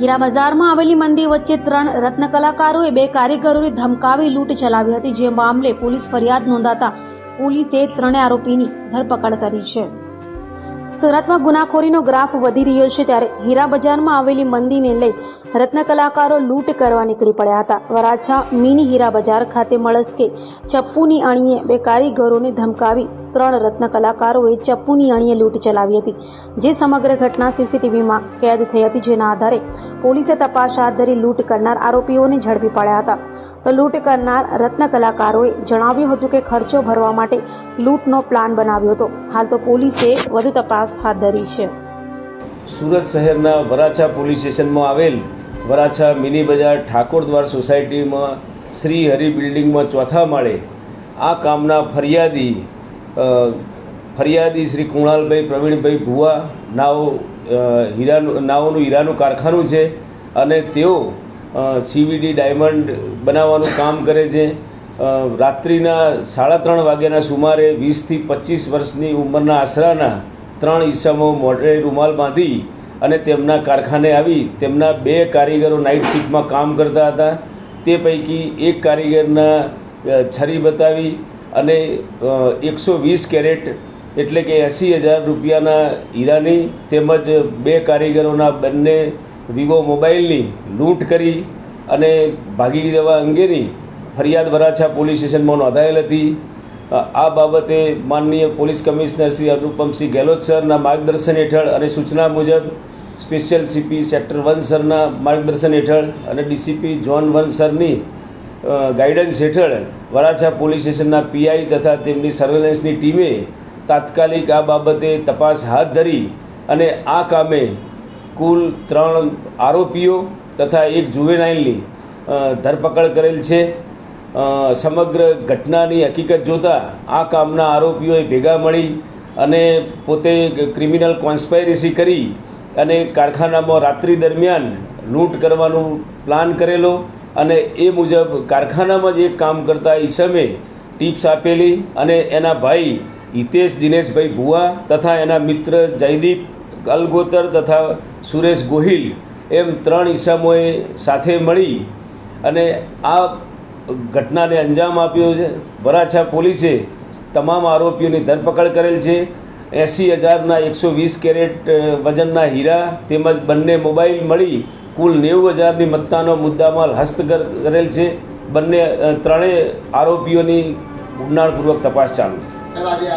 હીરા બજારમાં આવેલી મંદિર વચ્ચે 3 રત્ન કલાકારોએ 2 કારીગરોને ધમકાવી લૂંટ ચલાવી હતી, જે મામલે પોલીસ ફરિયાદ નોંધાતા પોલીસે 3 આરોપીની ધરપકડ કરી છે। સુરતમાં ગુનાખોરીનો ગ્રાફ વધી રહ્યો છે, ત્યારે હીરા બજારમાં આવેલી મંદિરને લઈ રત્ન કલાકારો લૂંટ કરવા નીકળી પડ્યા હતા। વરાછા મિની હીરા બજાર ખાતે મળસ્કે ચપ્પુની અણીએ 2 કારીગરોને ધમકાવી 3 રત્ન કલાકારોએ ચપ્પુની અણીએ લૂંટ ચલાવી હતી, જે સમગ્ર ઘટના સીસીટીવીમાં કેદ થઈ હતી, જેના આધારે પોલીસે તપાસ હાથ ધરી લૂંટ કરનાર આરોપીઓને ઝડપી પાડ્યા હતા। તો લૂંટ કરનાર રત્ન કલાકારોએ જણાવ્યું હતું કે ખર્ચો ભરવા માટે લૂંટનો પ્લાન બનાવ્યો હતો। હાલ તો પોલીસે વધુ તપાસ હાથ ધરી છે। સુરત શહેરના વરાછા પોલીસ સ્ટેશનમાં આવેલ વરાછા મિની બજાર ઠાકોરદ્વાર સોસાયટીમાં શ્રી હરિ બિલ્ડિંગમાં 4થા માળે આ કામના ફરિયાદી શ્રી કુણાલભાઈ પ્રવીણભાઈ ભુવા નાઓનું હીરાનું કારખાનું છે અને તેઓ CVD ડાયમંડ બનાવવાનું કામ કરે છે। રાત્રિના 3:30 વાગ્યાના સુમારે 20 થી 25 વર્ષની ઉંમરના આશરાના 3 ઈસમો મોઢે રૂમાલ બાંધી અને તેમના કારખાને આવી તેમના 2 કારીગરો નાઇટ શિફ્ટમાં કામ કરતા હતા। તે પૈકી એક કારીગરના છરી બતાવી અને 120 કેરેટ એટલે કે 80,000 રૂપિયાના હીરાની તેમજ 2 કારીગરોના બંને વિવો મોબાઈલની લૂંટ કરી અને ભાગી જવા અંગેની ફરિયાદ વરાછા પોલીસ સ્ટેશનમાં નોંધાયેલ હતી। આ બાબતે માનનીય પોલીસ કમિશનર શ્રી અનુપમસિંહ ગેહલોત સરના માર્ગદર્શન હેઠળ અને સૂચના મુજબ સ્પેશિયલ CP સેક્ટર 1 સરના માર્ગદર્શન હેઠળ અને DCP ઝોન 1 સરની ગાઈડન્સ હેઠળ વરાછા પોલીસ સ્ટેશનના PI તથા તેમની સર્વેલન્સની ટીમે તાત્કાલિક આ બાબતે તપાસ હાથ ધરી અને આ કામે કુલ 3 આરોપીઓ તથા 1 જુવેનાઇલની ધરપકડ કરેલ છે। સમગ્ર ઘટનાની હકીકત જોતાં આ કામના આરોપીઓએ ભેગા મળી અને પોતે ક્રિમિનલ કોન્સ્પાયરસી કરી અને કારખાનામાં રાત્રિ દરમિયાન લૂંટ કરવાનું પ્લાન કરેલો અને એ મુજબ કારખાનામાં જ એક કામ કરતા ઈસમે ટિપ્સ આપેલી અને એના ભાઈ હિતેશ દિનેશભાઈ ભુવા તથા એના મિત્ર જયદીપ અલગોતર તથા સુરેશ ગોહિલ એમ 3 ઈસમોએ સાથે મળી અને આ ઘટનાને અંજામ આપ્યો છે। વરાછા પોલીસે તમામ આરોપીઓની ધરપકડ કરેલ છે। 80,000ના 120 કેરેટ વજનના હીરા તેમજ બંને મોબાઈલ મળી કુલ 90,000ની મત્તાનો મુદ્દામાલ હસ્તગત કરેલ છે। બંને 3 આરોપીઓની ઊંડાણપૂર્વક તપાસ ચાલુ છે।